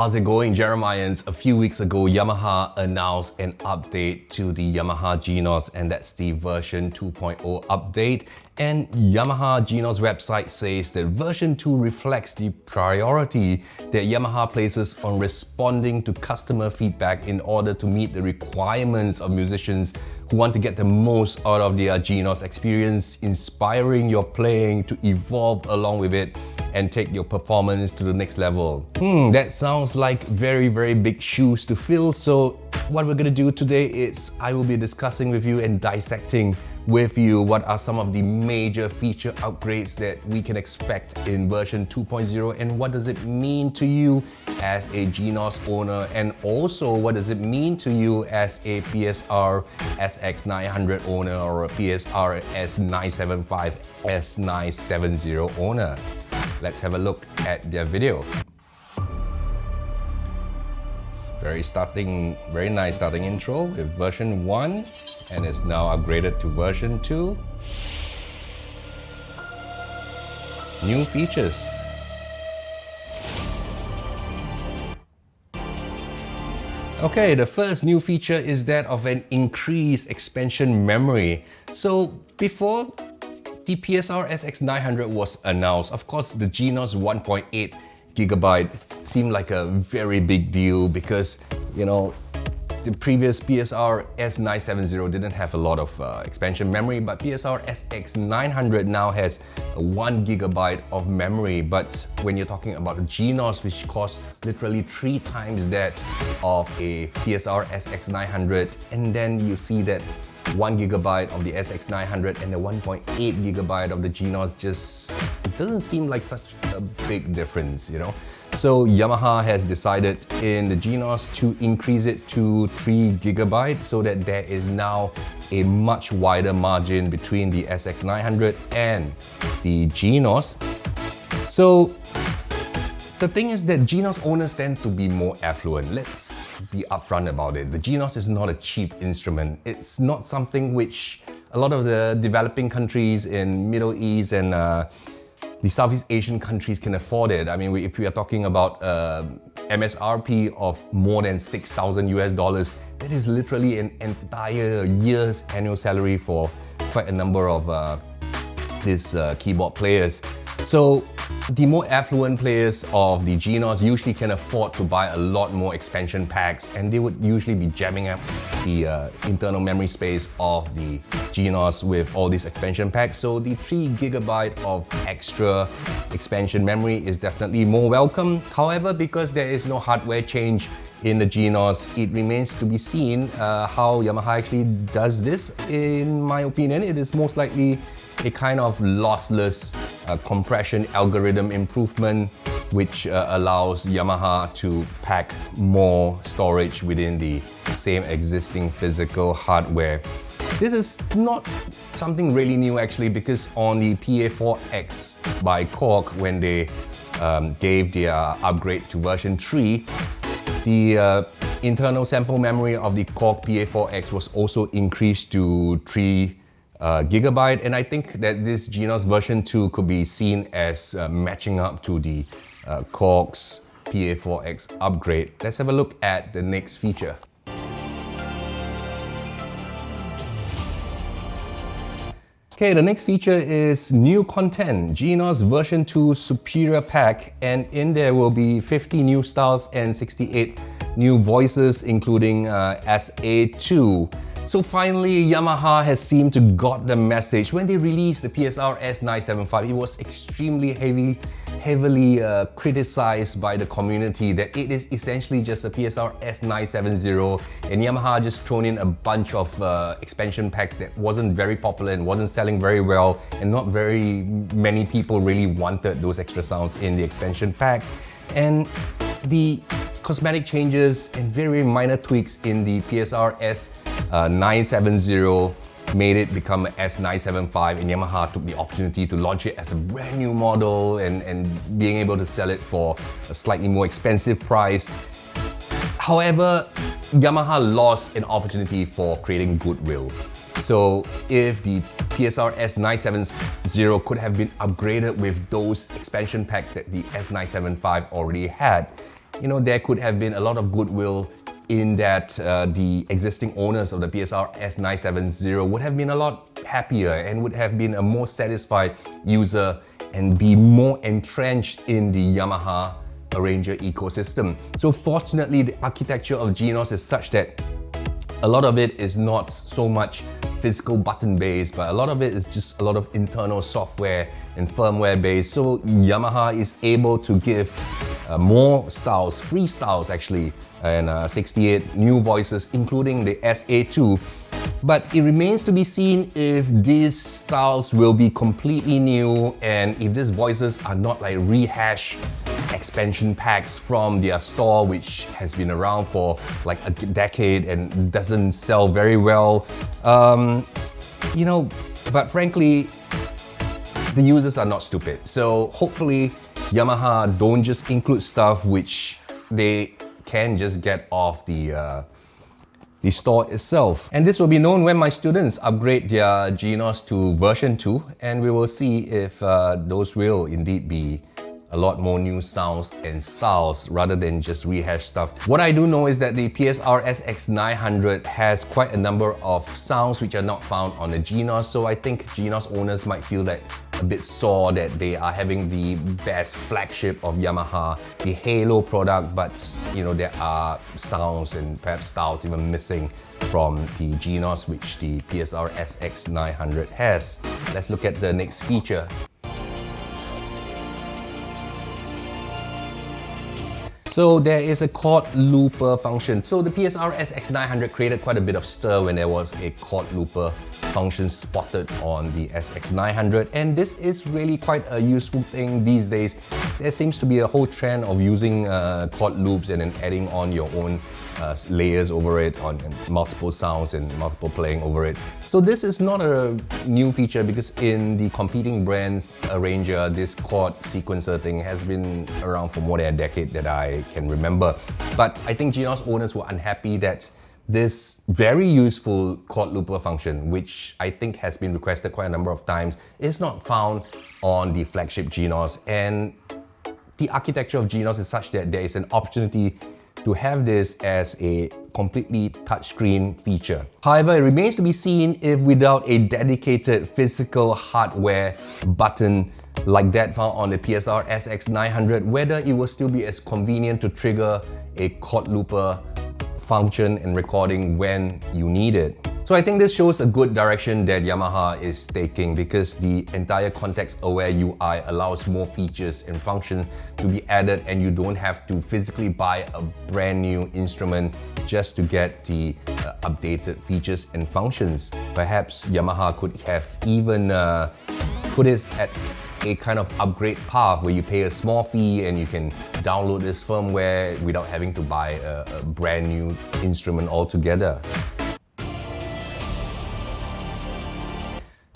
How's it going, Jeremians? A few weeks ago, Yamaha announced an update to the Yamaha Genos, and that's the version 2.0 update. And Yamaha Genos website says that version 2 reflects the priority that Yamaha places on responding to customer feedback in order to meet the requirements of musicians who want to get the most out of their Genos experience, inspiring your playing to evolve along with it and take your performance to the next level. That sounds like very big shoes to fill. So what we're gonna do today is I will be discussing with you and dissecting with you what are some of the major feature upgrades that we can expect in version 2.0 and what does it mean to you as a Genos owner, and also what does it mean to you as a PSR SX900 owner or a PSR S975 S970 owner. Let's have a look at their video. It's very nice starting intro with version 1, and it's now upgraded to version 2. New features. Okay, the first new feature is that of an increased expansion memory. So before the PSR SX900 was announced, of course the Genos 1.8 gigabyte seemed like a very big deal because, you know, the previous PSR S970 didn't have a lot of expansion memory, but PSR SX900 now has 1 gigabyte of memory. But when you're talking about a Genos, which costs literally 3 times that of a PSR SX900, and then you see that 1 gigabyte of the SX900 and the 1.8 gigabyte of the Genos, it doesn't seem like such a big difference, you know? So Yamaha has decided in the Genos to increase it to 3 gigabyte so that there is now a much wider margin between the SX900 and the Genos. So the thing is that Genos owners tend to be more affluent. Let's be upfront about it. The Genos is not a cheap instrument. It's not something which a lot of the developing countries in Middle East and the Southeast Asian countries can afford it. I mean, if we are talking about MSRP of more than $6,000 US, that is literally an entire year's annual salary for quite a number of these keyboard players. So the more affluent players of the Genos usually can afford to buy a lot more expansion packs, and they would usually be jamming up the internal memory space of the Genos with all these expansion packs. So the 3 gigabyte of extra expansion memory is definitely more welcome. However, because there is no hardware change in the Genos, it remains to be seen how Yamaha actually does this. In my opinion, it is most likely a kind of lossless compression algorithm improvement, which allows Yamaha to pack more storage within the same existing physical hardware. This is not something really new actually, because on the PA4X by Korg, when they gave their upgrade to version 3, the internal sample memory of the Korg PA4X was also increased to 3 gigabyte, and I think that this Genos version 2 could be seen as matching up to the Korg's PA4X upgrade. Let's have a look at the next feature. Okay, the next feature is new content, Genos version 2 Superior Pack, and in there will be 50 new styles and 68 new voices, including SA2. So finally, Yamaha has seemed to got the message. When they released the PSR S975, it was extremely heavily criticized by the community that it is essentially just a PSR S970, and Yamaha just thrown in a bunch of expansion packs that wasn't very popular and wasn't selling very well, and not very many people really wanted those extra sounds in the expansion pack. And the cosmetic changes and very minor tweaks in the PSR S970 made it become an S975, and Yamaha took the opportunity to launch it as a brand new model and being able to sell it for a slightly more expensive price. However, Yamaha lost an opportunity for creating goodwill. So if the PSR S970 could have been upgraded with those expansion packs that the S975 already had, you know, there could have been a lot of goodwill in that the existing owners of the PSR S970 would have been a lot happier and would have been a more satisfied user and be more entrenched in the Yamaha arranger ecosystem. So fortunately, the architecture of Genos is such that a lot of it is not so much physical button based, but a lot of it is just a lot of internal software and firmware based. So Yamaha is able to give more styles, free styles actually, and 68 new voices, including the SA2. But it remains to be seen if these styles will be completely new and if these voices are not like rehash expansion packs from their store, which has been around for like a decade and doesn't sell very well. You know, but frankly, the users are not stupid. So hopefully Yamaha don't just include stuff which they can just get off the store itself. And this will be known when my students upgrade their Genos to version 2, and we will see if those will indeed be a lot more new sounds and styles rather than just rehash stuff. What I do know is that the PSR SX900 has quite a number of sounds which are not found on the Genos, so I think Genos owners might feel that a bit sore that they are having the best flagship of Yamaha, the Halo product, but you know, there are sounds and perhaps styles even missing from the Genos, which the PSR SX900 has. Let's look at the next feature. So there is a chord looper function. So the PSR SX900 created quite a bit of stir when there was a chord looper function spotted on the SX900, and this is really quite a useful thing these days. There seems to be a whole trend of using chord loops and then adding on your own layers over it on multiple sounds and multiple playing over it. So this is not a new feature because in the competing brands arranger, this chord sequencer thing has been around for more than a decade that I can remember. But I think Genos owners were unhappy that this very useful chord looper function, which I think has been requested quite a number of times, is not found on the flagship Genos. And the architecture of Genos is such that there is an opportunity to have this as a completely touchscreen feature. However, it remains to be seen if without a dedicated physical hardware button like that found on the PSR SX900, whether it will still be as convenient to trigger a chord looper function and recording when you need it. So I think this shows a good direction that Yamaha is taking, because the entire context-aware UI allows more features and functions to be added, and you don't have to physically buy a brand new instrument just to get the updated features and functions. Perhaps Yamaha could have even put it at a kind of upgrade path where you pay a small fee and you can download this firmware without having to buy a brand new instrument altogether.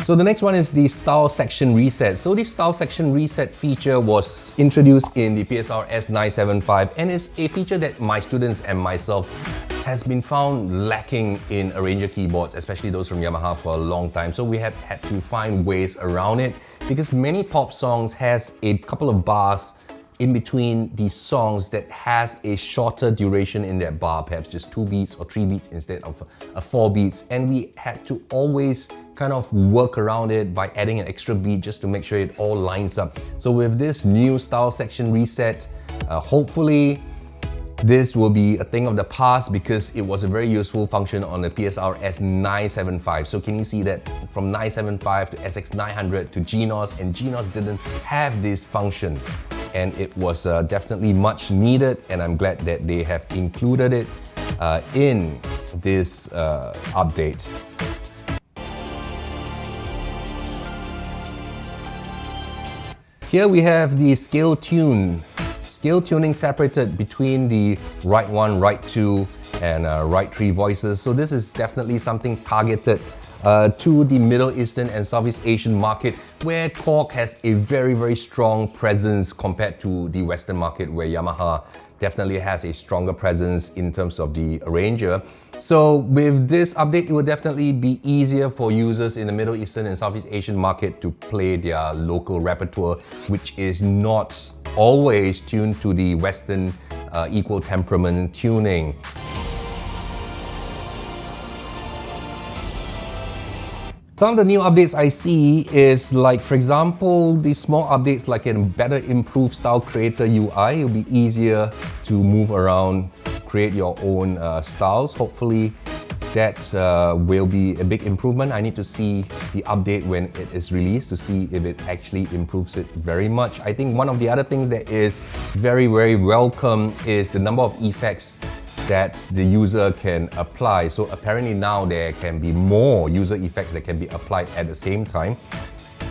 So the next one is the style section reset. So the style section reset feature was introduced in the PSR S975 and is a feature that my students and myself has been found lacking in arranger keyboards, especially those from Yamaha, for a long time. So we have had to find ways around it, because many pop songs has a couple of bars in between these songs that has a shorter duration in that bar, perhaps just 2 beats or 3 beats instead of 4 beats. And we had to always kind of work around it by adding an extra beat just to make sure it all lines up. So with this new style section reset, hopefully this will be a thing of the past, because it was a very useful function on the PSR S975. So can you see that from 975 to SX900 to Genos, and Genos didn't have this function. And it was definitely much needed, and I'm glad that they have included it in this update. Here we have the scale tune. Scale tuning separated between the right 1, right 2, and right 3 voices. So this is definitely something targeted to the Middle Eastern and Southeast Asian market, where Korg has a very strong presence compared to the Western market, where Yamaha definitely has a stronger presence in terms of the arranger. So with this update, it will definitely be easier for users in the Middle Eastern and Southeast Asian market to play their local repertoire, which is not always tuned to the Western equal temperament tuning. Some of the new updates I see is like, for example, these small updates like a better improved style creator UI. It'll be easier to move around, create your own styles. Hopefully that will be a big improvement. I need to see the update when it is released to see if it actually improves it very much. I think one of the other things that is very, very welcome is the number of effects that the user can apply. So apparently now there can be more user effects that can be applied at the same time.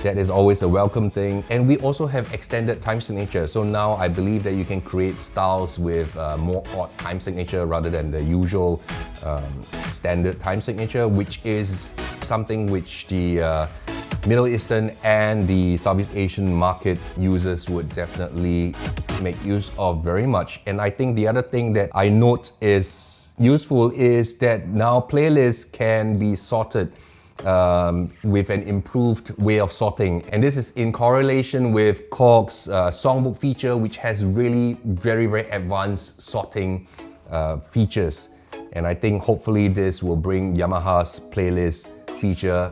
That is always a welcome thing. And we also have extended time signature. So now I believe that you can create styles with more odd time signature rather than the usual standard time signature, which is something which the Middle Eastern and the Southeast Asian market users would definitely make use of very much. And I think the other thing that I note is useful is that now playlists can be sorted with an improved way of sorting. And this is in correlation with Korg's songbook feature, which has really very, very advanced sorting features. And I think hopefully this will bring Yamaha's playlist feature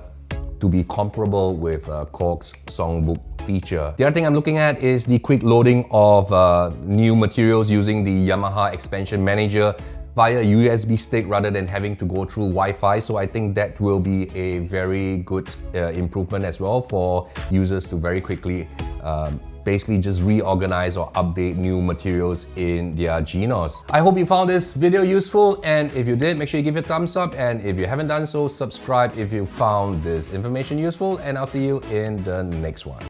to be comparable with Korg's songbook feature. The other thing I'm looking at is the quick loading of new materials using the Yamaha Expansion Manager via USB stick rather than having to go through Wi-Fi. So I think that will be a very good improvement as well for users to very quickly basically just reorganize or update new materials in their Genos. I hope you found this video useful, and if you did, make sure you give it a thumbs up, and if you haven't done so, subscribe if you found this information useful, and I'll see you in the next one.